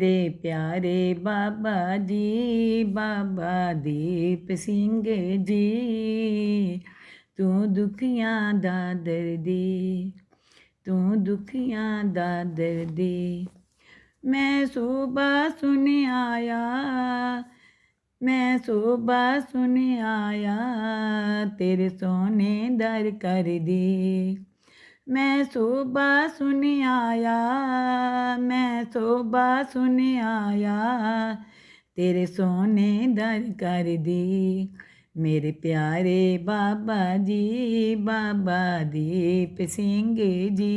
मेरे प्यारे बाबा जी, बाबा दीप सिंह जी, तू दुखियां दा दर्दी, तू दुखियां दा दर्दी। मैं सुबह सुन आया, मैं सुबह सुन आया, तेरे सोने दर कर दी। मैं सुबह सुन आया, मैं सुबह सुन आया, तेरे सोने दर कर दी। मेरे प्यारे बाबा जी, बाबा दीप सिंह जी,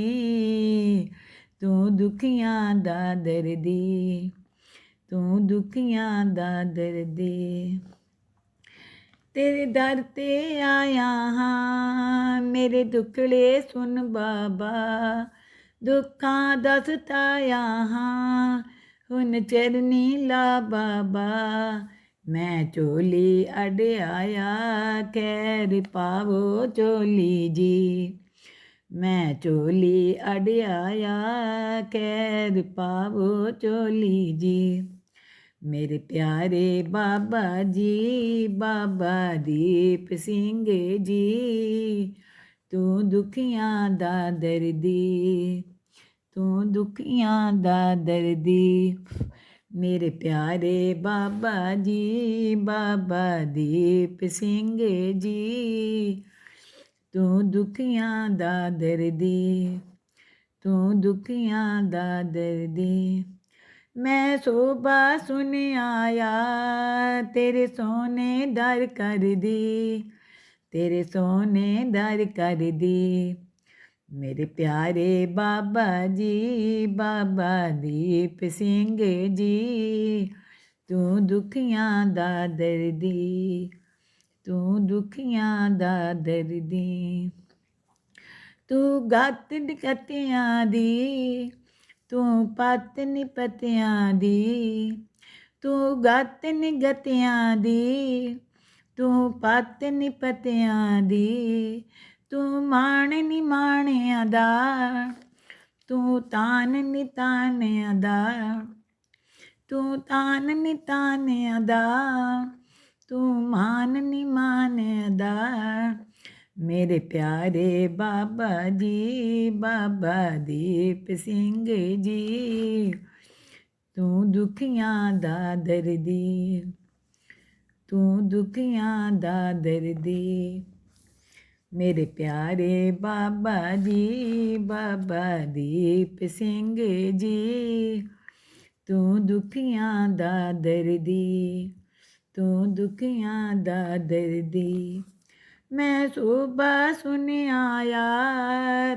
तू दुखियां दा दर्दी, तू दुखियां दा दर्दी। तेरे दर ते आया हाँ, मेरे दुखड़े सुन बाबा, दुखां दा सताया हाँ, हुन चरनी ला बाबा। मैं चोली अड आया, खैर पावो चोली जी। मैं चोली अड आया, खैर पावो चोली जी। मेरे प्यारे बाबा जी, बाबा दीप सिंह जी, तू दुखियां दा दर्दी, तू दुखियां दा दर्दी। मेरे प्यारे बाबा जी, बाबा दीप सिंह जी, तू दुखियां दा दर्दी, तू दुखियां दा दर्दी। मैं सुबह सुन आया, तेरे सोने दर कर दी, तेरे सोने दर कर दी। मेरे प्यारे बाबा जी, बाबा दीप सिंह जी, तू दुखियां दा दर्दी, तू दुखियां दा दर्दी। तू गत गतियां दी, तू पत निपतियां दी, तू गत निगतियां दी, तू पत निपतियां दी। तू माण निमाणियां दा, तू तान नितानियां दा, तू तान नितानियां दा, तू मान निमानियां दा। मेरे प्यारे बाबा जी, बाबा दीप सिंह जी, तू दुखियां दा दर्दी, तू दुखियां दा दर्दी। मेरे प्यारे बाबा जी, बाबा दीप सिंह जी, तू दुखियां दा दर्दी, तू दुखियां दा दर्दी। मैं सुबह सुन आया,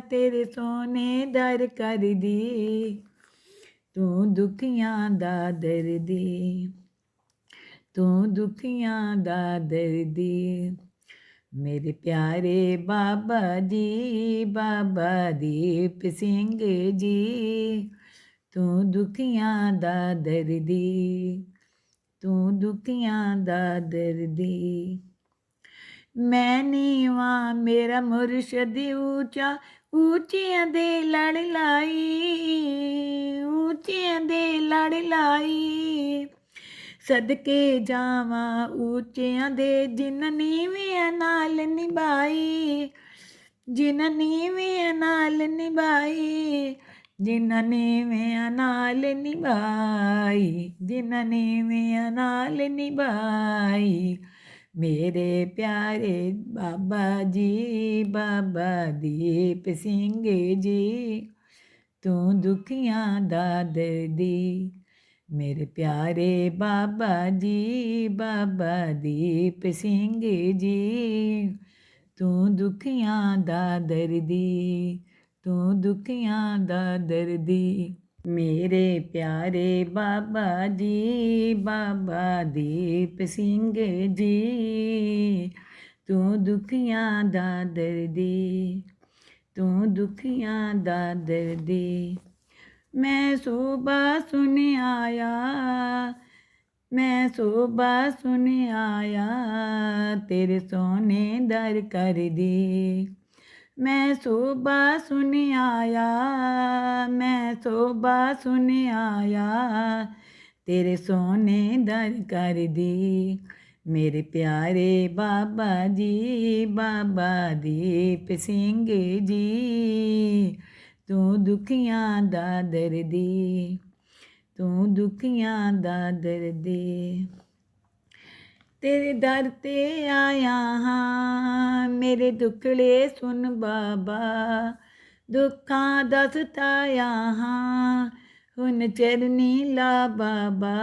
तेरे सोने दर कर दी, तू दुखियां दा दर्दी, तू दुखियां दा दर्दी। मेरे प्यारे बाबा जी, बाबा दीप सिंह जी, तू दुखियां दा दर्दी, तू दुखियां दा दर्दी। मैं नीवा मेरा मुर्शद ऊंचा, ऊंचियां दे लड़ लाई, ऊंचियां दे लड़ लाई। सदके जावा ऊंचियां दे, जिन नीवियां नाल निभाई, जिन नीवियां नाल निभाई, जिन नीवियां नाल निभाई, जिन नीवियां नाल निभाई। मेरे प्यारे बाबा जी, बाबा दीप सिंह जी, तू दुखियां दा दर्दी। मेरे प्यारे बाबा जी, बाबा दीप सिंह जी, तू दुखियां दा दर्दी, तू दुखियां दा दर्दी। मेरे प्यारे बाबा जी, बाबा दीप सिंह जी, तू दुखियां दा दर्दी, तू दुखियां दा दर्दी। मैं सुबह सुन आया, मैं सुबह सुन आया, तेरे सोने दर कर दी। मैं सोबा सुन आया, मैं सोबा सुन आया, तेरे सोने दर कर दी। मेरे प्यारे बाबा जी, बाबा दीप सिंह जी, तू दुखियां दा दर्दी, तू दुखियां दा दर्दी। तेरे दर ते आया हाँ, मेरे दुखड़े सुन बाबा, दुखां दा सताया हाँ, हुन चरनी ला बाबा।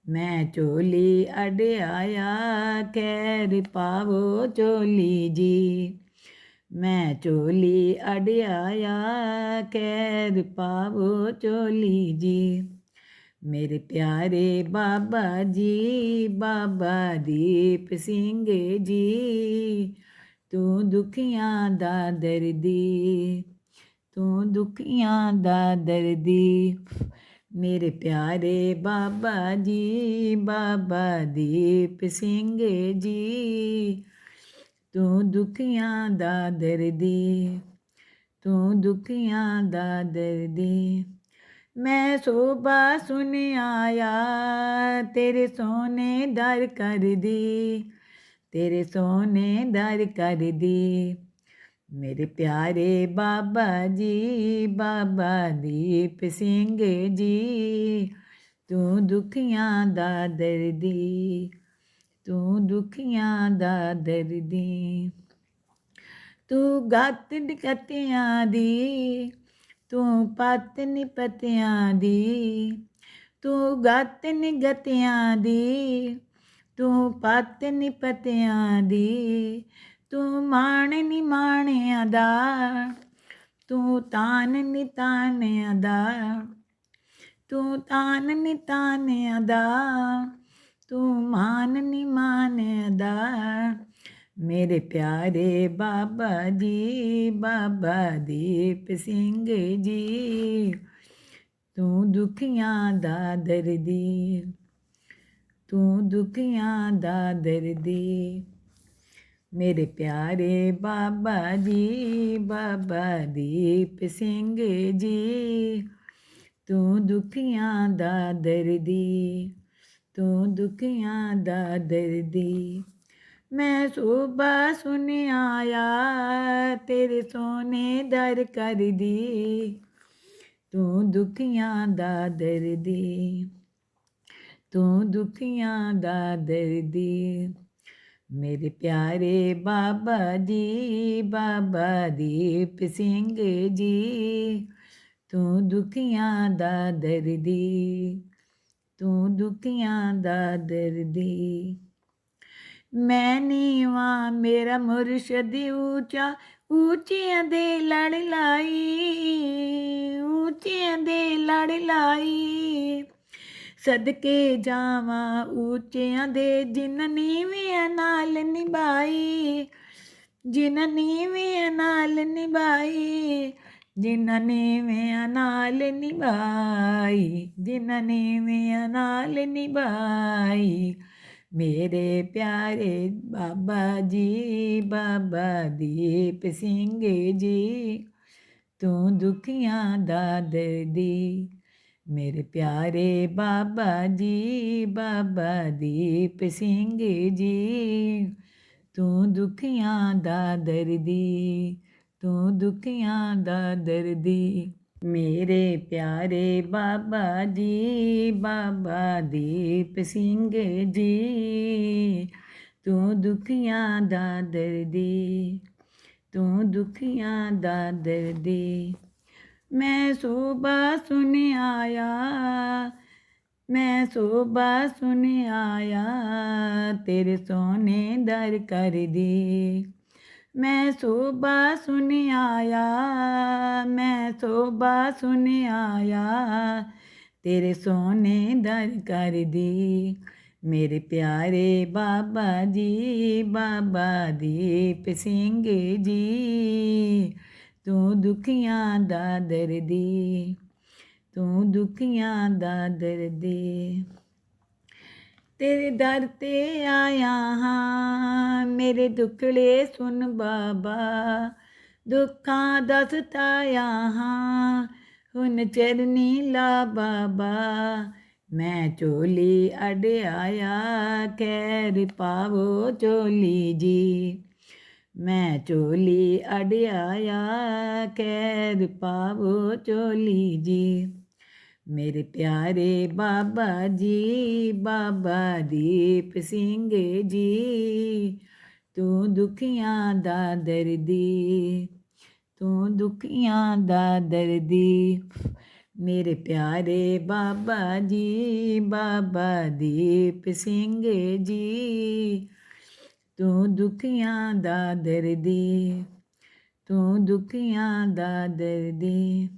मैं चोली अड़ाया, खैर पावो चोली जी। मैं चोली अड़ाया, खैर पावो चोली जी। मेरे प्यारे बाबा जी, बाबा दीप सिंह जी, तू दुखियां दा दर्दी, तू दुखियां दा दर्दी। मेरे प्यारे बाबा जी, बाबा दीप सिंह जी, तू दुखियां दा दर्दी, तू दुखियां दा दर्दी। मैं सोबा सुन आया, तेरे सोने दर कर दी, तेरे सोने दर कर दी। मेरे प्यारे बाबा जी, बाबा दीप सिंह जी, तू दुखियां दा दर्दी, तू दुखियां दा दर्दी। तू गत निकतियां दी, तू पत निपतियां दी, तू गत निगतियां दी, तू पत निपतियां दी, तू माण निमाणियां दा, तू तान नितानियां दा, तू तान नितानियां दा, तू मान निमानियां दा। मेरे प्यारे बाबा जी, बाबा दीप सिंह जी, तू दुखियां दा दर्दी, तू दुखियां दा दर्दी। मेरे प्यारे बाबा जी, बाबा दीप सिंह जी, तू दुखियां दा दर्दी, तू दुखियां दा दर्दी। मैं सोबा सुन आया, तेरे सोने दर कर दी, तू दुखियां दा दर्दी, तू दुखियां दा दर्दी। मेरे प्यारे बाबा जी, बाबा दीप सिंह जी, तू दुखियां दा दर्दी, तू दुखियां दा दर्दी। मैं नीवा मेरा मुर्शद ऊंचा, ऊंचियां दे लड़ लाई, ऊंचियां दे लड़ लाई। सदके जावा ऊंचियां दे, जिन नीवियां नाल निभाई, जिन नीवियां नाल निभाई, जिन नीवियां नाल निभाई, जिन नीवियां नाल निभाई। मेरे प्यारे बाबा जी, बाबा दीप सिंह जी, तू दुखियां दा दर्दी। मेरे प्यारे बाबा जी, बाबा दीप सिंह जी, तू दुखियां दा दर्दी, तू दुखियां दा दर्दी। मेरे प्यारे बाबा जी, बाबा दीप सिंह जी, तू दुखियां दा दर्दी, तू दुखियां दा दर्दी। मैं सोबा सुन आया, मैं सोबा सुन आया, तेरे सोने दर कर दी। मैं सोबा सुन आया, मैं सोबा सुन आया, तेरे सोने दर कर दी। मेरे प्यारे बाबा जी, बाबा दीप सिंह जी, तू दुखियां दा दर्दी, तू दुखियां दा दर्दी। तेरे दर ते आया हाँ, मेरे दुखड़े सुन बाबा, ਦੁੱਖਾਂ ਦਾ ਸਤਾਇਆ ਹਾਂ, ਹੁਣ ਚਰਨੀ ਲਾ ਬਾਬਾ। ਮੈਂ ਝੋਲੀ ਅਡਿਆਇਆ, ਖੈਰ ਪਾਵੋ ਝੋਲੀ ਜੀ। ਮੈਂ ਝੋਲੀ ਅਡਿਆਇਆ, ਖੈਰ ਪਾਵੋ ਝੋਲੀ ਜੀ। ਮੇਰੇ ਪਿਆਰੇ ਬਾਬਾ ਜੀ, ਬਾਬਾ ਦੀਪ ਸਿੰਘ ਜੀ, ਤੂੰ ਦੁਖੀਆਂ ਦਾ ਦਰਦੀ, ਤੂੰ ਦੁਖੀਆਂ ਦਾ ਦਰਦੀ। ਮੇਰੇ ਪਿਆਰੇ ਬਾਬਾ ਜੀ, ਬਾਬਾ ਦੀਪ ਸਿੰਘ ਜੀ, ਤੂੰ ਦੁਖੀਆਂ ਦਾ ਦਰਦੀ, ਤੂੰ ਦੁਖੀਆਂ ਦਾ ਦਰਦੀ।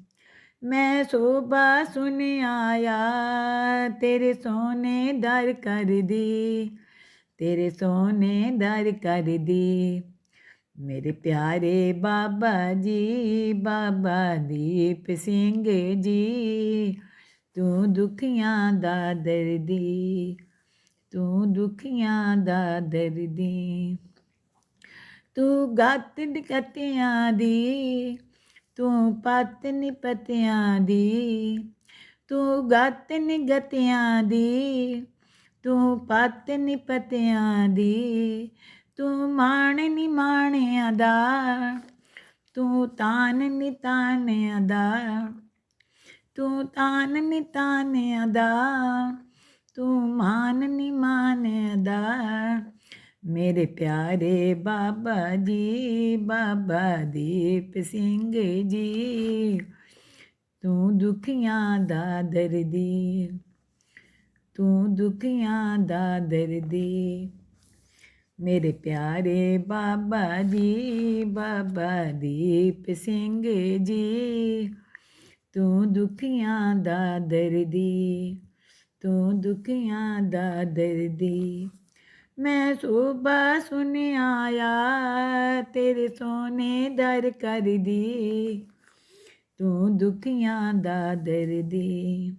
ਮੈਂ ਸੋਭਾ ਸੁਣ ਆਇਆ, ਤੇਰੇ ਸੋਨੇ ਦਰ ਕਰਦੀ, ਤੇਰੇ ਸੋਨੇ ਦਰ ਕਰਦੀ। ਮੇਰੇ ਪਿਆਰੇ ਬਾਬਾ ਜੀ, ਬਾਬਾ ਦੀਪ ਸਿੰਘ ਜੀ, ਤੂੰ ਦੁਖੀਆਂ ਦਾ ਦਰਦੀ, ਤੂੰ ਦੁਖੀਆਂ ਦਾ ਦਰਦੀ। ਤੂੰ ਗਤ ਗਤਿਆਂ ਦੀ, ਤੂੰ ਪਤ ਨਿਪਤਿਆਂ ਦੀ, ਤੂੰ ਗਤ ਨਿਗਤਿਆਂ ਦੀ, ਤੂੰ ਪਤ ਨਿਪਤਿਆਂ ਦੀ। ਤੂੰ ਮਾਣ ਨਿਮਾਣਿਆਂ ਦਾ, ਤੂੰ ਤਾਨ ਨਿਤਾਨਿਆਂ ਦਾ, ਤੂੰ ਤਾਨ ਨਿਤਾਨਿਆਂ ਦਾ, ਤੂੰ ਮਾਨ ਨਿਮਾਨਿਆਂ ਦਾ। ਮੇਰੇ ਪਿਆਰੇ ਬਾਬਾ ਜੀ, ਬਾਬਾ ਦੀਪ ਸਿੰਘ ਜੀ, ਤੂੰ ਦੁਖੀਆਂ ਦਾ ਦਰਦੀ, ਤੂੰ ਦੁਖੀਆਂ ਦਾ ਦਰਦੀ। ਮੇਰੇ ਪਿਆਰੇ ਬਾਬਾ ਜੀ, ਬਾਬਾ ਦੀਪ ਸਿੰਘ ਜੀ, ਤੂੰ ਦੁਖੀਆਂ ਦਾ ਦਰਦੀ, ਤੂੰ ਦੁਖੀਆਂ ਦਾ ਦਰਦੀ। ਮੈਂ ਸੋਭਾ ਸੁਣ ਆਇਆ, ਤੇਰੇ ਸੋਨੇ ਦਰ ਕਰਦੀ, ਤੂੰ ਦੁਖੀਆਂ ਦਾ ਦਰਦੀ,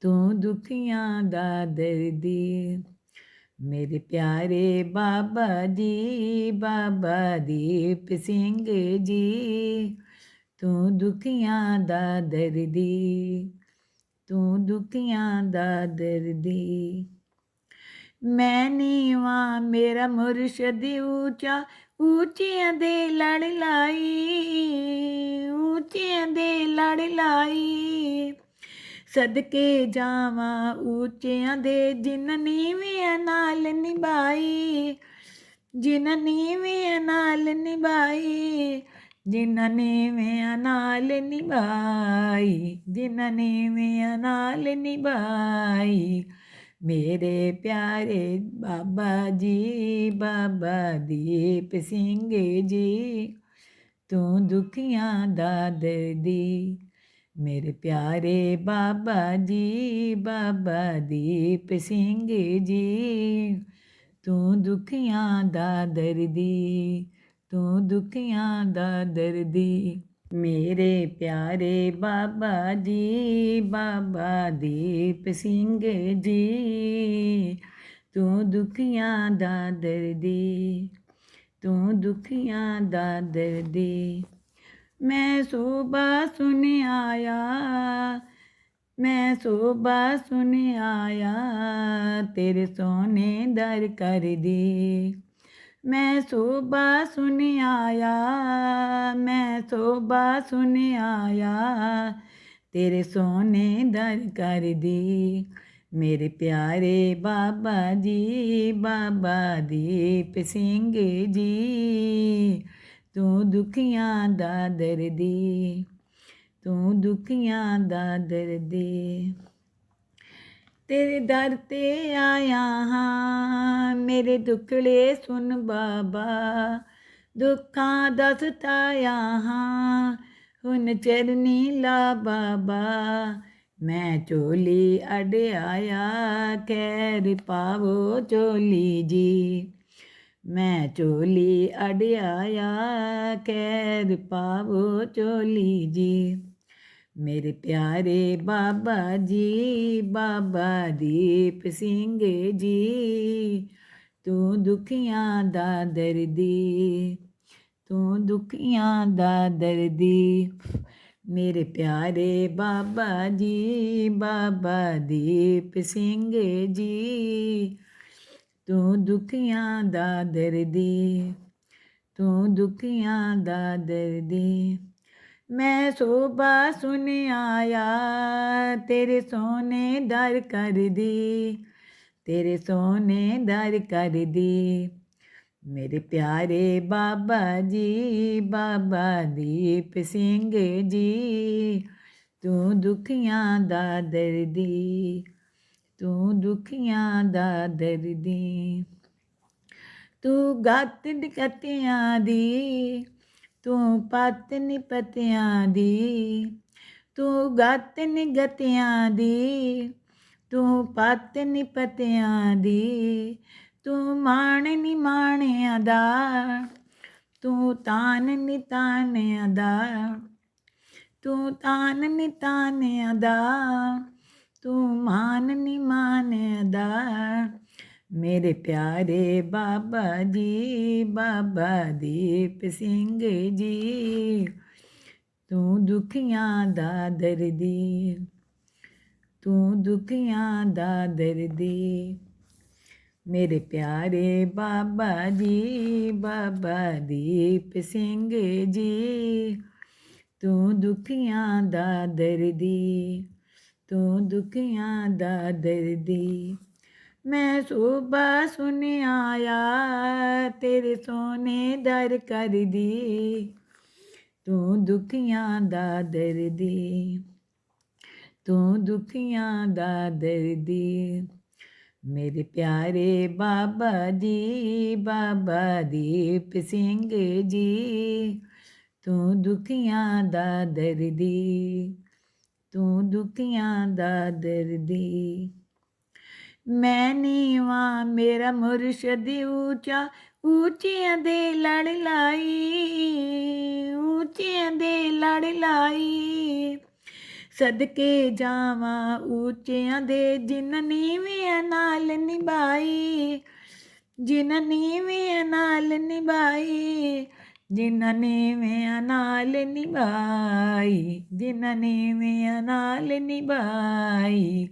ਤੂੰ ਦੁਖੀਆਂ ਦਾ ਦਰਦੀ। ਮੇਰੇ ਪਿਆਰੇ ਬਾਬਾ ਜੀ, ਬਾਬਾ ਦੀਪ ਸਿੰਘ ਜੀ, ਤੂੰ ਦੁਖੀਆਂ ਦਾ ਦਰਦੀ, ਤੂੰ ਦੁਖੀਆਂ ਦਾ ਦਰਦੀ। ਮੈਂ ਨੀਵਾਂ ਮੇਰਾ ਮੁਰਸ਼ਦ ਉੱਚਾ, ਉੱਚਿਆਂ ਦੇ ਲੜ ਲਾਈ, ਉੱਚਿਆਂ ਦੇ ਲੜ ਲਾਈ। ਸਦਕੇ ਜਾਵਾਂ ਉੱਚਿਆਂ ਦੇ, ਜਿਨ੍ਹਾਂ ਨੀਵਿਆਂ ਨਾਲ ਨਿਭਾਈ, ਜਿਨ੍ਹਾਂ ਨੀਵਿਆਂ ਨਾਲ ਨਿਭਾਈ, ਜਿਨ੍ਹਾਂ ਨੀਵਿਆਂ ਨਾਲ ਨਿਭਾਈ, ਜਿਨ੍ਹਾਂ ਨੀਵਿਆਂ ਨਾਲ ਨਿਭਾਈ। ਮੇਰੇ ਪਿਆਰੇ ਬਾਬਾ ਜੀ, ਬਾਬਾ ਦੀਪ ਸਿੰਘ ਜੀ, ਤੂੰ ਦੁਖੀਆਂ ਦਾ ਦਰਦੀ। ਮੇਰੇ ਪਿਆਰੇ ਬਾਬਾ ਜੀ, ਬਾਬਾ ਦੀਪ ਸਿੰਘ ਜੀ, ਤੂੰ ਦੁਖੀਆਂ ਦਾ ਦਰਦੀ, ਤੂੰ ਦੁਖੀਆਂ ਦਾ ਦਰਦੀ। ਮੇਰੇ ਪਿਆਰੇ ਬਾਬਾ ਜੀ, ਬਾਬਾ ਦੀਪ ਸਿੰਘ ਜੀ, ਤੂੰ ਦੁਖੀਆਂ ਦਾ ਦਰਦੀ, ਤੂੰ ਦੁਖੀਆਂ ਦਾ ਦਰਦੀ। ਮੈਂ ਸੋਭਾ ਸੁਣ ਆਇਆ, ਮੈਂ ਸੋਭਾ ਸੁਣ ਆਇਆ, ਤੇਰੇ ਸੋਨੇ ਦਰ ਕਰਦੀ। ਮੈਂ ਸੋਭਾ ਸੁਣ ਆਇਆ, ਮੈਂ ਸੋਭਾ ਸੁਣ ਆਇਆ, ਤੇਰੇ ਸੋਨੇ ਦਰ ਕਰਦੀ। ਮੇਰੇ ਪਿਆਰੇ ਬਾਬਾ ਜੀ, ਬਾਬਾ ਦੀਪ ਸਿੰਘ ਜੀ, ਤੂੰ ਦੁਖੀਆਂ ਦਾ ਦਰਦੀ, ਤੂੰ ਦੁਖੀਆਂ ਦਾ ਦਰਦੀ। ਤੇਰੇ ਦਰ ਤੇ ਆਇਆ ਹਾਂ, ਮੇਰੇ ਦੁੱਖੜੇ ਸੁਣ ਬਾਬਾ। ਦੁੱਖਾਂ ਦਾ ਸਤਾਇਆ ਹਾਂ, ਹੁਣ ਚਰਨੀ ਲਾ ਬਾਬਾ। ਮੈਂ ਝੋਲੀ ਅਡਿਆਇਆ, ਖੈਰ ਪਾਵੋ ਝੋਲੀ ਜੀ। ਮੈਂ ਝੋਲੀ ਅਡਿਆਇਆ, ਖੈਰ ਪਾਵੋ ਝੋਲੀ ਜੀ। ਮੇਰੇ ਪਿਆਰੇ ਬਾਬਾ ਜੀ, ਬਾਬਾ ਦੀਪ ਸਿੰਘ ਜੀ, ਤੂੰ ਦੁਖੀਆਂ ਦਾ ਦਰਦੀ, ਤੂੰ ਦੁਖੀਆਂ ਦਾ ਦਰਦੀ। ਮੇਰੇ ਪਿਆਰੇ ਬਾਬਾ ਜੀ, ਬਾਬਾ ਦੀਪ ਸਿੰਘ ਜੀ, ਤੂੰ ਦੁਖੀਆਂ ਦਾ ਦਰਦੀ, ਤੂੰ ਦੁਖੀਆਂ ਦਾ ਦਰਦੀ। ਮੈਂ ਸੋਭਾ ਸੁਣ ਆਇਆ ਤੇਰੇ ਸੋਹਣੇ ਦਰ ਕਰਦੀ, ਤੇਰੇ ਸੋਹਣੇ ਦਰ ਕਰਦੀ। ਮੇਰੇ ਪਿਆਰੇ ਬਾਬਾ ਜੀ, ਬਾਬਾ ਦੀਪ ਸਿੰਘ ਜੀ, ਤੂੰ ਦੁਖੀਆਂ ਦਾ ਦਰਦੀ, ਤੂੰ ਦੁਖੀਆਂ ਦਾ ਦਰਦੀ। ਤੂੰ ਗਤ ਨਿਕਤਿਆਂ ਦੀ, ਤੂੰ ਪਤ ਨਿਪਤਿਆਂ ਦੀ, ਤੂੰ ਗਤ ਨਿਗਤਿਆਂ ਦੀ, ਤੂੰ ਪਤ ਨਿਪਤਿਆਂ ਦੀ। ਤੂੰ ਮਾਣ ਨੀ ਮਾਣਿਆਂ ਦਾ, ਤੂੰ ਤਾਨ ਨੀ ਤਾਨਿਆਂ ਦਾ, ਤੂੰ ਤਾਨ ਨੀ ਤਾਨਿਆਂ ਦਾ, ਤੂੰ ਮਾਨ ਨੀ ਮਾਨਿਆਂ ਦਾ। ਮੇਰੇ ਪਿਆਰੇ ਬਾਬਾ ਜੀ, ਬਾਬਾ ਦੀਪ ਸਿੰਘ ਜੀ, ਤੂੰ ਦੁਖੀਆਂ ਦਾ ਦਰਦੀ, ਤੂੰ ਦੁਖੀਆਂ ਦਾ ਦਰਦੀ। ਮੇਰੇ ਪਿਆਰੇ ਬਾਬਾ ਜੀ, ਬਾਬਾ ਦੀਪ ਸਿੰਘ ਜੀ, ਤੂੰ ਦੁਖੀਆਂ ਦਾ ਦਰਦੀ, ਤੂੰ ਦੁਖੀਆਂ ਦਾ ਦਰਦੀ। ਮੈਂ ਸੋਭਾ ਸੁਣ ਆਇਆ ਤੇਰੇ ਸੋਹਣੇ ਦਰ ਕਰਦੀ, ਤੂੰ ਦੁਖੀਆਂ ਦਾ ਦਰਦੀ, ਤੂੰ ਦੁਖੀਆਂ ਦਾ ਦਰਦੀ। ਮੇਰੇ ਪਿਆਰੇ ਬਾਬਾ ਜੀ, ਬਾਬਾ ਦੀਪ ਸਿੰਘ ਜੀ, ਤੂੰ ਦੁਖੀਆਂ ਦਾ ਦਰਦੀ, ਤੂੰ ਦੁਖੀਆਂ ਦਾ ਦਰਦੀ। ਮੈਂ ਨੀਵਾਂ ਮੇਰਾ ਮੁਰਸ਼ਦ ਉੱਚਾ, ਉੱਚਿਆਂ ਦੇ ਲੜ ਲਾਈ, ਉੱਚਿਆਂ ਦੇ ਲੜ ਲਾਈ। ਸਦਕੇ ਜਾਵਾਂ ਉੱਚਿਆਂ ਦੇ, ਜਿਨ੍ਹਾਂ ਨੀਵਿਆਂ ਨਾਲ ਨਿਭਾਈ, ਜਿਨ੍ਹਾਂ ਨੀਵਿਆਂ ਨਾਲ ਨਿਭਾਈ, ਜਿਨ੍ਹਾਂ ਨੀਵਿਆਂ ਨਾਲ ਨਿਭਾਈ, ਜਿਨ੍ਹਾਂ ਨੀਵਿਆਂ ਨਾਲ ਨਿਭਾਈ।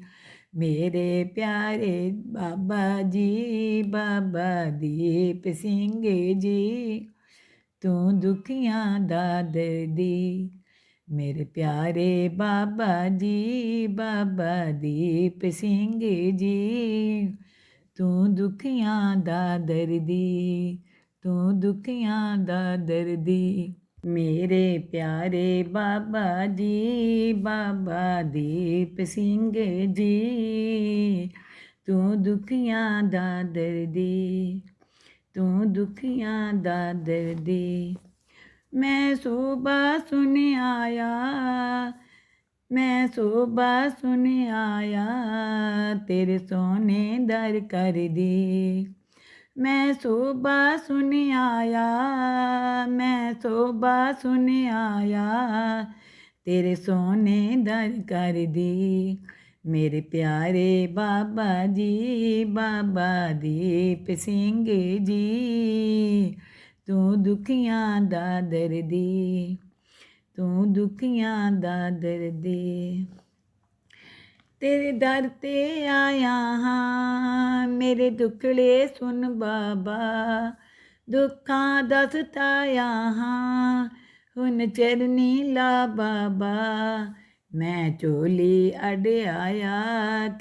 ਮੇਰੇ ਪਿਆਰੇ ਬਾਬਾ ਜੀ, ਬਾਬਾ ਦੀਪ ਸਿੰਘ ਜੀ, ਤੂੰ ਦੁਖੀਆਂ ਦਾ ਦਰਦੀ। ਮੇਰੇ ਪਿਆਰੇ ਬਾਬਾ ਜੀ, ਬਾਬਾ ਦੀਪ ਸਿੰਘ ਜੀ, ਤੂੰ ਦੁਖੀਆਂ ਦਾ ਦਰਦੀ, ਤੂੰ ਦੁਖੀਆਂ ਦਾ ਦਰਦੀ। ਮੇਰੇ ਪਿਆਰੇ ਬਾਬਾ ਜੀ, ਬਾਬਾ ਦੀਪ ਸਿੰਘ ਜੀ, ਤੂੰ ਦੁਖੀਆਂ ਦਾ ਦਰਦੀ, ਤੂੰ ਦੁਖੀਆਂ ਦਾ ਦਰਦੀ। ਮੈਂ ਸੋਭਾ ਸੁਣ ਆਇਆ, ਮੈਂ ਸੋਭਾ ਸੁਣ ਆਇਆ ਤੇਰੇ ਸੋਹਣੇ ਦਰ ਕਰਦੀ। ਮੈਂ ਸੋਭਾ ਸੁਣ ਆਇਆ, ਮੈਂ ਸੋਭਾ ਸੁਣ ਆਇਆ ਤੇਰੇ ਸੋਹਣੇ ਦਰ ਕਰਦੀ। ਮੇਰੇ ਪਿਆਰੇ ਬਾਬਾ ਜੀ, ਬਾਬਾ ਦੀਪ ਸਿੰਘ ਜੀ, ਤੂੰ ਦੁਖੀਆਂ ਦਾ ਦਰਦੀ, ਤੂੰ ਦੁਖੀਆਂ ਦਾ ਦਰਦੀ। ਤੇਰੇ ਦਰ ਤੇ ਆਇਆ ਹਾਂ, ਮੇਰੇ ਦੁੱਖੜੇ ਸੁਣ ਬਾਬਾ, ਦੁੱਖਾਂ ਦਾ ਸਤਾਇਆ ਹਾਂ, ਹੁਣ ਚਰਨੀ ਲਾ ਬਾਬਾ। ਮੈਂ ਝੋਲੀ ਅਡਿਆਇਆ,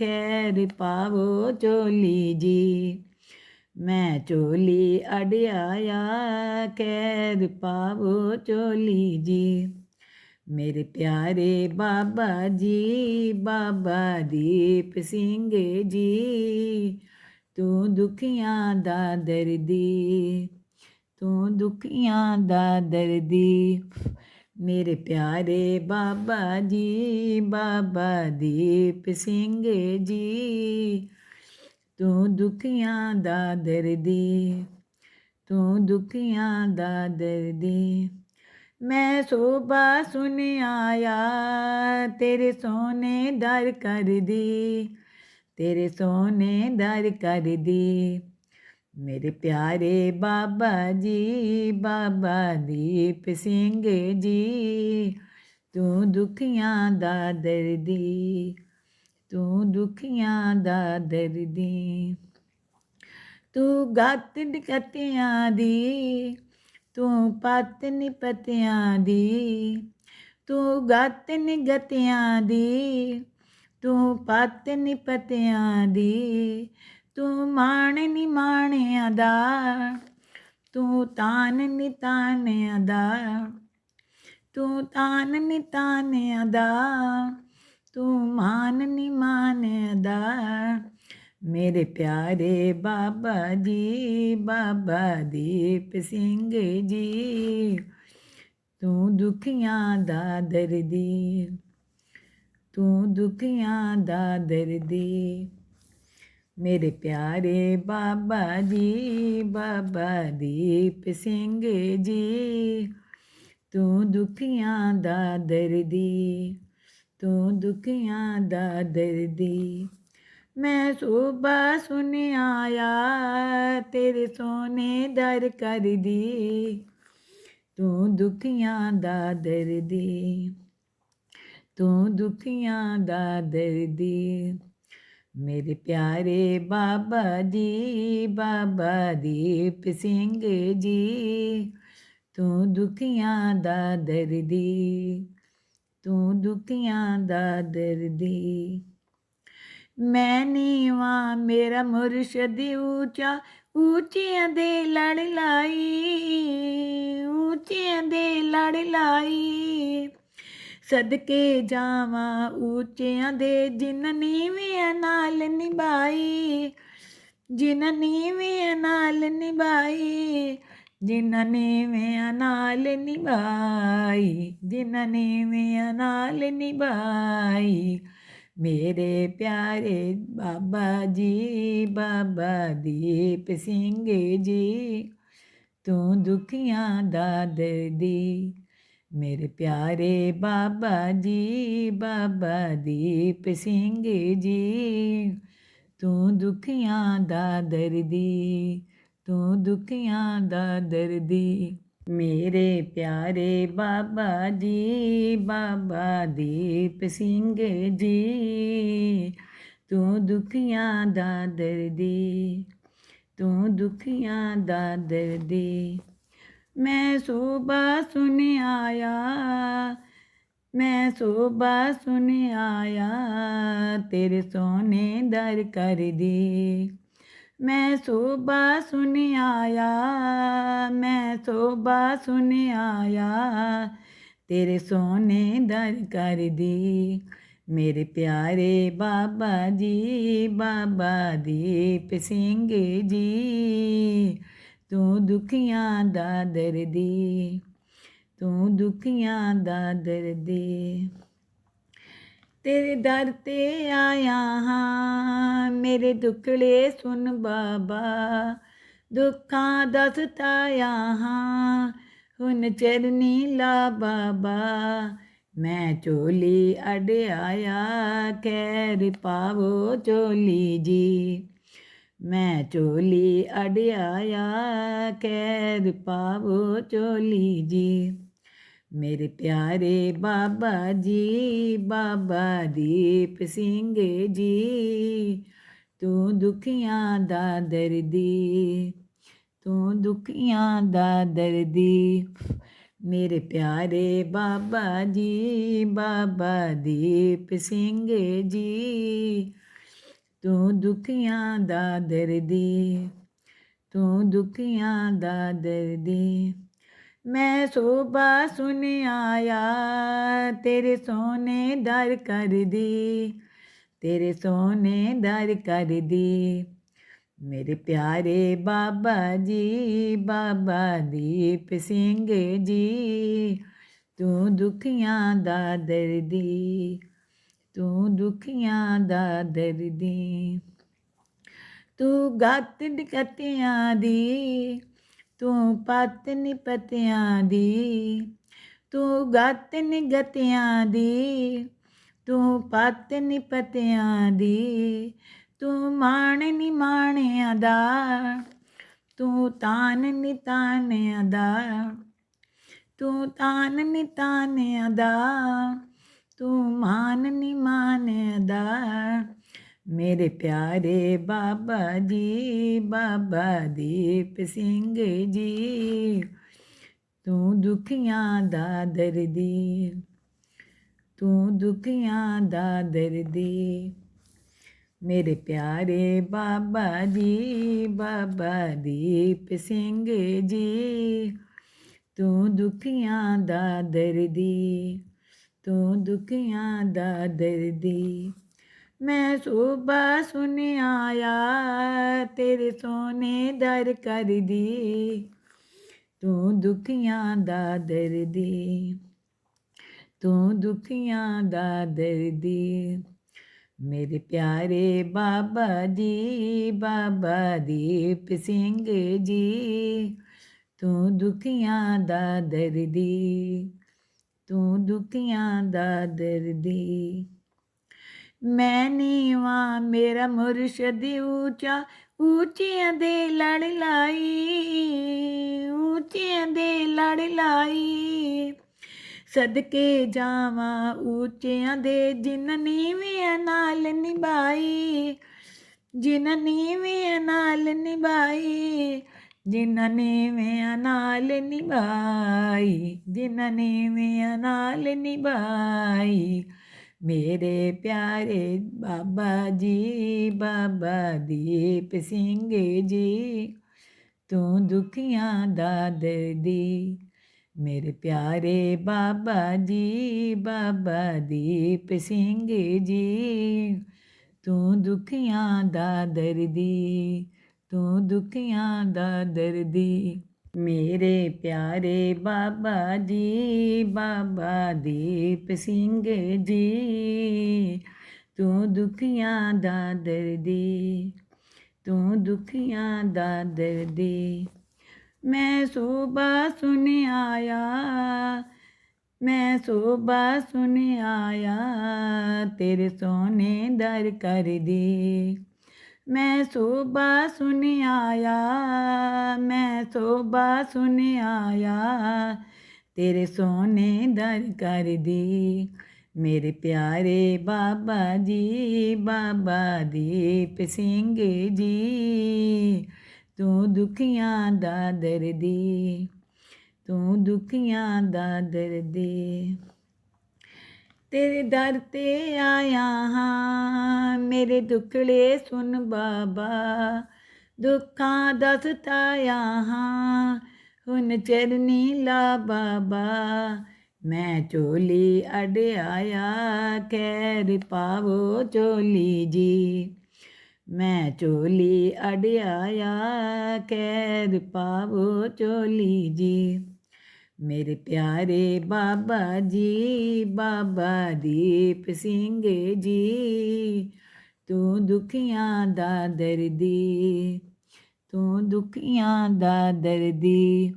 ਖੈਰ ਪਾਵੋ ਝੋਲੀ ਜੀ। ਮੈਂ ਝੋਲੀ ਅਡਿਆਇਆ, ਖੈਰ ਪਾਵੋ ਝੋਲੀ ਜੀ। ਮੇਰੇ ਪਿਆਰੇ ਬਾਬਾ ਜੀ, ਬਾਬਾ ਦੀਪ ਸਿੰਘ ਜੀ, ਤੂੰ ਦੁਖੀਆਂ ਦਾ ਦਰਦੀ, ਤੂੰ ਦੁਖੀਆਂ ਦਾ ਦਰਦੀ। ਮੇਰੇ ਪਿਆਰੇ ਬਾਬਾ ਜੀ, ਬਾਬਾ ਦੀਪ ਸਿੰਘ ਜੀ, ਤੂੰ ਦੁਖੀਆਂ ਦਾ ਦਰਦੀ, ਤੂੰ ਦੁਖੀਆਂ ਦਾ ਦਰਦੀ। ਮੈਂ ਸੋਭਾ ਸੁਣ ਆਇਆ ਤੇਰੇ ਸੋਹਣੇ ਦਰ ਕਰਦੀ, ਤੇਰੇ ਸੋਹਣੇ ਦਰ ਕਰਦੀ। ਮੇਰੇ ਪਿਆਰੇ ਬਾਬਾ ਜੀ, ਬਾਬਾ ਦੀਪ ਸਿੰਘ ਜੀ, ਤੂੰ ਦੁਖੀਆਂ ਦਾ ਦਰਦੀ, ਤੂੰ ਦੁਖੀਆਂ ਦਾ ਦਰਦੀ। ਤੂੰ ਗਤ ਨਿਕਤਿਆਂ ਦੀ, ਤੂੰ ਪਤ ਨਿਪਤਿਆਂ ਦੀ, ਤੂੰ ਗਤ ਨਿਗਤਿਆਂ ਦੀ, ਤੂੰ ਪਤ ਨਿਪਤਿਆਂ ਦੀ, ਤੂੰ ਮਾਣ ਨਿਮਾਣਿਆਂ ਦਾ, ਤੂੰ ਤਾਨ ਨਿਤਾਨਿਆਂ ਦਾ, ਤੂੰ ਤਾਨ ਨਿਤਾਨਿਆਂ ਦਾ, ਤੂੰ ਮਾਨ ਨਿਮਾਨਿਆਂ ਦਾ। ਮੇਰੇ ਪਿਆਰੇ ਬਾਬਾ ਜੀ, ਬਾਬਾ ਦੀਪ ਸਿੰਘ ਜੀ, ਤੂੰ ਦੁਖੀਆਂ ਦਾ ਦਰਦੀ, ਤੂੰ ਦੁਖੀਆਂ ਦਾ ਦਰਦੀ। ਮੇਰੇ ਪਿਆਰੇ ਬਾਬਾ ਜੀ, ਬਾਬਾ ਦੀਪ ਸਿੰਘ ਜੀ, ਤੂੰ ਦੁਖੀਆਂ ਦਾ ਦਰਦੀ, ਤੂੰ ਦੁਖੀਆਂ ਦਾ ਦਰਦੀ। ਮੈਂ ਸੁਬਾ ਸੁਨ ਆਇਆ ਤੇਰੇ ਸੋਨੇ ਦਰ ਕਰਦੀ, ਤੂੰ ਦੁਖੀਆਂ ਦਾ ਦਰਦੀ, ਤੂੰ ਦੁਖੀਆਂ ਦਾ ਦਰਦੀ। ਮੇਰੇ ਪਿਆਰੇ ਬਾਬਾ ਜੀ, ਬਾਬਾ ਦੀਪ ਸਿੰਘ ਜੀ, ਤੂੰ ਦੁਖੀਆਂ ਦਾ ਦਰਦੀ, ਤੂੰ ਦੁਖੀਆਂ ਦਾ ਦਰਦੀ। ਮੈਂ ਨੀਵਾਂ ਮੇਰਾ ਮੁਰਸ਼ਦ ਉੱਚਾ, ਉੱਚਿਆਂ ਦੇ ਲੜ ਲਾਈ, ਉੱਚਿਆਂ ਦੇ ਲੜ ਲਾਈ। ਸਦਕੇ ਜਾਵਾਂ ਉੱਚਿਆਂ ਦੇ, ਜਿਨ ਨੀਵਿਆਂ ਨਾਲ ਨਿਭਾਈ, ਜਿਨ ਨੀਵਿਆਂ ਨਾਲ ਨਿਭਾਈ, ਜਿਨ ਨੀਵਿਆਂ ਨਾਲ ਨਿਭਾਈ, ਜਿਨ ਨੀਵਿਆਂ ਨਾਲ ਨਿਭਾਈ। ਮੇਰੇ ਪਿਆਰੇ ਬਾਬਾ ਜੀ, ਬਾਬਾ ਦੀਪ ਸਿੰਘ ਜੀ, ਤੂੰ ਦੁਖੀਆਂ ਦਾ ਦਰਦੀ। ਮੇਰੇ ਪਿਆਰੇ ਬਾਬਾ ਜੀ, ਬਾਬਾ ਦੀਪ ਸਿੰਘ ਜੀ, ਤੂੰ ਦੁਖੀਆਂ ਦਾ ਦਰਦੀ, ਤੂੰ ਦੁਖੀਆਂ ਦਾ ਦਰਦੀ। ਮੇਰੇ ਪਿਆਰੇ ਬਾਬਾ ਜੀ, ਬਾਬਾ ਦੀਪ ਸਿੰਘ ਜੀ, ਤੂੰ ਦੁਖੀਆਂ ਦਾ ਦਰਦੀ, ਤੂੰ ਦੁਖੀਆਂ ਦਾ ਦਰਦੀ। ਮੈਂ ਸੁਬਾ ਸੁਨ ਆਇਆ, ਮੈਂ ਸੁਬਾ ਸੁਨ ਆਇਆ ਤੇਰੇ ਸੋਨੇ ਦਰ ਕਰਦੀ। ਮੈਂ ਸੁਬਾ ਸੁਨ ਆਇਆ, ਮੈਂ ਸੁਬਾ ਸੁਨ ਆਇਆ ਤੇਰੇ ਸੋਨੇ ਦਰ ਕਰਦੀ। ਮੇਰੇ ਪਿਆਰੇ ਬਾਬਾ ਜੀ, ਬਾਬਾ ਦੀਪ ਸਿੰਘ ਜੀ, ਤੂੰ ਦੁਖੀਆਂ ਦਾ ਦਰਦੀ, ਤੂੰ ਦੁਖੀਆਂ ਦਾ ਦਰਦੀ। ਤੇਰੇ ਦਰ ਤੇ ਆਇਆ ਹਾਂ, ਮੇਰੇ ਦੁੱਖੜੇ ਸੁਣ ਬਾਬਾ, ਦੁੱਖਾਂ ਦਾ ਸਤਾਇਆ ਹਾਂ, ਹੁਣ ਚਰਨੀ ਲਾ ਬਾਬਾ। ਮੈਂ ਝੋਲੀ ਅਡਿਆਇਆ, ਖੈਰ ਪਾਵੋ ਝੋਲੀ ਜੀ। ਮੈਂ ਝੋਲੀ ਅਡਿਆਇਆ, ਖੈਰ ਪਾਵੋ ਝੋਲੀ ਜੀ। ਮੇਰੇ ਪਿਆਰੇ ਬਾਬਾ ਜੀ, ਬਾਬਾ ਦੀਪ ਸਿੰਘ ਜੀ, ਤੂੰ ਦੁਖੀਆਂ ਦਾ ਦਰਦੀ, ਤੂੰ ਦੁਖੀਆਂ ਦਾ ਦਰਦੀ। ਮੇਰੇ ਪਿਆਰੇ ਬਾਬਾ ਜੀ, ਬਾਬਾ ਦੀਪ ਸਿੰਘ ਜੀ, ਤੂੰ ਦੁਖੀਆਂ ਦਾ ਦਰਦੀ, ਤੂੰ ਦੁਖੀਆਂ ਦਾ ਦਰਦੀ। ਮੈਂ ਸੁਬਾ ਸੁਨ ਆਇਆ ਤੇਰੇ ਸੋਨੇ ਦਰ ਕਰਦੀ, ਤੇਰੇ ਸੋਨੇ ਦਰ ਕਰਦੀ। ਮੇਰੇ ਪਿਆਰੇ ਬਾਬਾ ਜੀ, ਬਾਬਾ ਦੀਪ ਸਿੰਘ ਜੀ, ਤੂੰ ਦੁਖੀਆਂ ਦਾ ਦਰਦੀ, ਤੂੰ ਦੁਖੀਆਂ ਦਾ ਦਰਦੀ। ਤੂੰ ਗਤ ਨਿਕਤਿਆਂ ਦੀ, ਤੂੰ ਪਤ ਨਿਪਤਿਆਂ ਦੀ, ਤੂੰ ਗਤ ਨਿਗਤਿਆਂ ਦੀ, ਤੂੰ ਪਤ ਨਿਪਤਿਆਂ ਦੀ, ਤੂੰ ਮਾਣ ਨਿਮਾਣਿਆਂ ਦਾ, ਤੂੰ ਤਾਨ ਨੀ ਤਾਨਿਆਂ ਦਾ, ਤੂੰ ਤਾਨ ਨੀ ਤਾਨਿਆਂ ਦਾ, ਤੂੰ ਮਾਨ ਨੀ ਮਾਨਿਆਂ ਦਾ। ਮੇਰੇ ਪਿਆਰੇ ਬਾਬਾ ਜੀ, ਬਾਬਾ ਦੀਪ ਸਿੰਘ ਜੀ, ਤੂੰ ਦੁਖੀਆਂ ਦਾ ਦਰਦੀ, ਤੂੰ ਦੁਖੀਆਂ ਦਾ ਦਰਦੀ। ਮੇਰੇ ਪਿਆਰੇ ਬਾਬਾ ਜੀ, ਬਾਬਾ ਦੀਪ ਸਿੰਘ ਜੀ, ਤੂੰ ਦੁਖੀਆਂ ਦਾ ਦਰਦੀ, ਤੂੰ ਦੁਖੀਆਂ ਦਾ ਦਰਦੀ। ਮੈਂ ਸੁਬਾ ਸੁਣ ਆਇਆ ਤੇਰੇ ਸੋਨੇ ਦਰ ਕਰਦੀ, ਤੂੰ ਦੁਖੀਆਂ ਦਾ ਦਰਦੀ, ਤੂੰ ਦੁਖੀਆਂ ਦਾ ਦਰਦੀ। ਮੇਰੇ ਪਿਆਰੇ ਬਾਬਾ ਜੀ, ਬਾਬਾ ਦੀਪ ਸਿੰਘ ਜੀ, ਤੂੰ ਦੁਖੀਆਂ ਦਾ ਦਰਦੀ, ਤੂੰ ਦੁਖੀਆਂ ਦਾ ਦਰਦੀ। ਮੈਂ ਨੀਵਾਂ ਮੇਰਾ ਮੁਰਸ਼ਦ ਉੱਚਾ, ਉੱਚਿਆਂ ਦੇ ਲੜ ਲਾਈ, ਉੱਚਿਆਂ ਦੇ ਲੜ ਲਾਈ। ਸਦਕੇ ਜਾਵਾਂ ਉੱਚਿਆਂ ਦੇ, ਜਿਨ੍ਹਾਂ ਨੀਵਿਆਂ ਨਾਲ ਨਿਭਾਈ, ਜਿਨ੍ਹਾਂ ਨੀਵਿਆਂ ਨਾਲ ਨਿਭਾਈ, ਜਿਨ੍ਹਾਂ ਨੀਵਿਆਂ ਨਾਲ ਨਿਭਾਈ, ਜਿਨ੍ਹਾਂ ਨੀਵਿਆਂ ਨਾਲ ਨਿਭਾਈ। ਮੇਰੇ ਪਿਆਰੇ ਬਾਬਾ ਜੀ, ਬਾਬਾ ਦੀਪ ਸਿੰਘ ਜੀ, ਤੂੰ ਦੁਖੀਆਂ ਦਾ ਦਰਦੀ। ਮੇਰੇ ਪਿਆਰੇ ਬਾਬਾ ਜੀ, ਬਾਬਾ ਦੀਪ ਸਿੰਘ ਜੀ, ਤੂੰ ਦੁਖੀਆਂ ਦਾ ਦਰਦੀ, ਤੂੰ ਦੁਖੀਆਂ ਦਾ ਦਰਦੀ। ਮੇਰੇ ਪਿਆਰੇ ਬਾਬਾ ਜੀ, ਬਾਬਾ ਦੀਪ ਸਿੰਘ ਜੀ, ਤੂੰ ਦੁਖੀਆਂ ਦਾ ਦਰਦੀ, ਤੂੰ ਦੁਖੀਆਂ ਦਾ ਦਰਦੀ। ਮੈਂ ਸੁਬਾ ਸੁਣ ਆਇਆ, ਮੈਂ ਸੁਬਾ ਸੁਣ ਆਇਆ ਤੇਰੇ ਸੋਨੇ ਦਰ ਕਰਦੀ। ਮੈਂ ਸੁਬਾ ਸੁਣ ਆਇਆ, ਮੈਂ ਸੁਬਾ ਸੁਣ ਆਇਆ ਤੇਰੇ ਸੋਨੇ ਦਰ ਕਰਦੀ। ਮੇਰੇ ਪਿਆਰੇ ਬਾਬਾ ਜੀ, ਬਾਬਾ ਦੀਪ ਸਿੰਘ ਜੀ, ਤੂੰ ਦੁਖੀਆਂ ਦਾ ਦਰਦੀ, ਤੂੰ ਦੁਖੀਆਂ ਦਾ ਦਰਦੀ। ਤੇਰੇ ਦਰ ਤੇ ਆਇਆ ਹਾਂ, ਮੇਰੇ ਦੁੱਖੜੇ ਸੁਣ ਬਾਬਾ, ਦੁੱਖਾਂ ਦਾ ਸਤਾਇਆ ਹਾਂ, ਹੁਣ ਚਰਨੀ ਲਾ ਬਾਬਾ। ਮੈਂ ਝੋਲੀ ਅੱਡ ਆਇਆ, ਖੈਰ ਪਾਵੋ ਝੋਲੀ ਜੀ। ਮੈਂ ਝੋਲੀ ਅੱਡ ਆਇਆ, ਖੈਰ ਪਾਵੋ ਝੋਲੀ ਜੀ। ਮੇਰੇ ਪਿਆਰੇ ਬਾਬਾ ਜੀ, ਬਾਬਾ ਦੀਪ ਸਿੰਘ ਜੀ, ਤੂੰ ਦੁਖੀਆਂ ਦਾ ਦਰਦੀ, ਤੂੰ ਦੁਖੀਆਂ ਦਾ ਦਰਦੀ।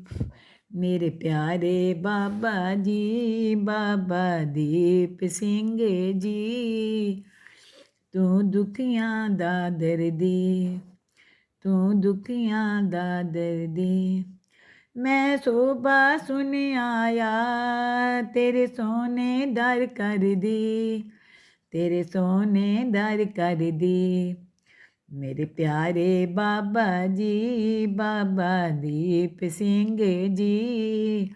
ਮੇਰੇ ਪਿਆਰੇ ਬਾਬਾ ਜੀ, ਬਾਬਾ ਦੀਪ ਸਿੰਘ ਜੀ, ਤੂੰ ਦੁਖੀਆਂ ਦਾ ਦਰਦੀ, ਤੂੰ ਦੁਖੀਆਂ ਦਾ ਦਰਦੀ। ਮੈਂ ਸੁਬਾ ਸੁਣ ਆਇਆ ਤੇਰੇ ਸੋਨੇ ਦਰ ਕਰਦੀ, ਤੇਰੇ ਸੋਨੇ ਦਰ ਕਰਦੀ। ਮੇਰੇ ਪਿਆਰੇ ਬਾਬਾ ਜੀ, ਬਾਬਾ ਦੀਪ ਸਿੰਘ ਜੀ,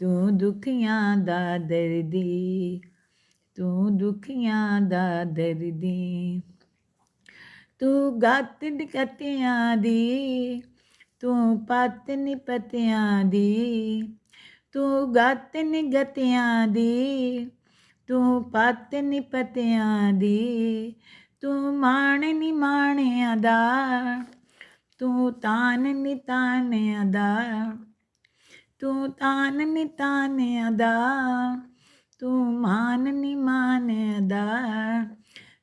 ਤੂੰ ਦੁਖੀਆਂ ਦਾ ਦਰਦੀ, ਤੂੰ ਦੁਖੀਆਂ ਦਾ ਦਰਦੀ। ਤੂੰ ਗਤ ਨਿਕਤਿਆਂ ਦੀ, ਤੂੰ ਪਤ ਨਿਪਤਿਆਂ ਦੀ, ਤੂੰ ਗਤ ਨਿਗਤਿਆਂ ਦੀ, ਤੂੰ ਪਤ ਨਿਪਤਿਆਂ ਦੀ। ਤੂੰ ਮਾਣ ਨੀ ਮਾਣਿਆਂ ਦਾ, ਤੂੰ ਤਾਨ ਨੀ ਤਾਨਿਆਂ ਦਾ, ਤੂੰ ਤਾਨ ਨੀ ਤਾਨਿਆਂ ਦਾ, ਤੂੰ ਮਾਨ ਨੀ ਮਾਨਿਆਂ ਦਾ।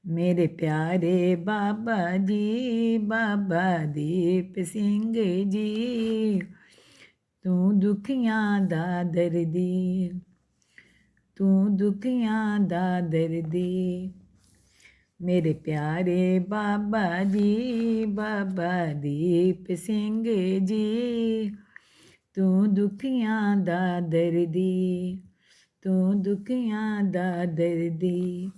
ਮੇਰੇ ਪਿਆਰੇ ਬਾਬਾ ਜੀ, ਬਾਬਾ ਦੀਪ ਸਿੰਘ ਜੀ, ਤੂੰ ਦੁਖੀਆਂ ਦਾ ਦਰਦੀ, ਤੂੰ ਦੁਖੀਆਂ ਦਾ ਦਰਦੀ। ਮੇਰੇ ਪਿਆਰੇ ਬਾਬਾ ਜੀ, ਬਾਬਾ ਦੀਪ ਸਿੰਘ ਜੀ, ਤੂੰ ਦੁਖੀਆਂ ਦਾ ਦਰਦੀ, ਤੂੰ ਦੁਖੀਆਂ ਦਾ ਦਰਦੀ।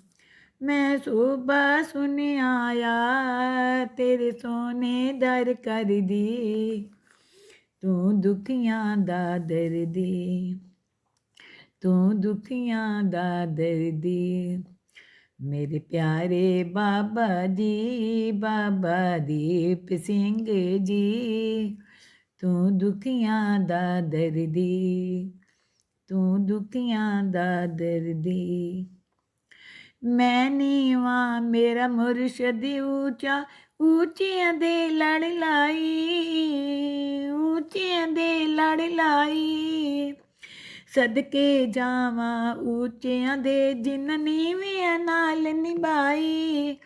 ਮੈਂ ਸੁਬਾ ਸੁਨਿਆ ਆਇਆ ਤੇਰੇ ਸੋਨੇ ਦਰ ਕਰਦੀ, ਤੂੰ ਦੁਖੀਆਂ ਦਾ ਦਰਦੀ, ਤੂੰ ਦੁਖੀਆਂ ਦਾ ਦਰਦੀ। ਮੇਰੇ ਪਿਆਰੇ ਬਾਬਾ ਜੀ, ਬਾਬਾ ਦੀਪ ਸਿੰਘ ਜੀ, ਤੂੰ ਦੁਖੀਆਂ ਦਾ ਦਰਦੀ, ਤੂੰ ਦੁਖੀਆਂ ਦਾ ਦਰਦੀ। ਮੈਂ ਨੀਵਾਂ ਮੇਰਾ ਮੁਰਸ਼ਦ ਉੱਚਾ, ਉੱਚਿਆਂ ਦੇ ਲੜ ਲਾਈ, ਉੱਚਿਆਂ ਦੇ ਲੜ ਲਾਈ। ਸਦਕੇ ਜਾਵਾਂ ਉੱਚਿਆਂ ਦੇ, ਜਿਨ੍ਹਾਂ ਨੀਵਿਆਂ ਨਾਲ ਨਿਭਾਈ,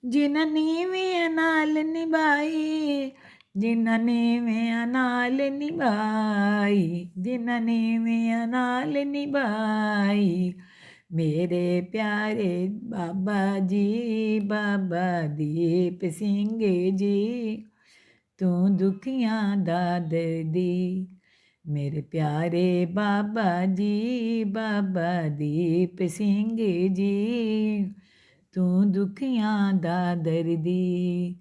ਜਿਨ੍ਹਾਂ ਨੀਵਿਆਂ ਨਾਲ ਨਿਭਾਈ, ਜਿਨ੍ਹਾਂ ਨੀਵਿਆਂ ਨਾਲ ਨਿਭਾਈ, ਜਿਨ੍ਹਾਂ ਨੀਵਿਆਂ ਨਾਲ ਨਿਭਾਈ। ਮੇਰੇ ਪਿਆਰੇ ਬਾਬਾ ਜੀ, ਬਾਬਾ ਦੀਪ ਸਿੰਘ ਜੀ, ਤੂੰ ਦੁਖੀਆਂ ਦਾ ਦਰਦੀ। ਮੇਰੇ ਪਿਆਰੇ ਬਾਬਾ ਜੀ, ਬਾਬਾ ਦੀਪ ਸਿੰਘ ਜੀ, ਤੂੰ ਦੁਖੀਆਂ ਦਾ ਦਰਦੀ,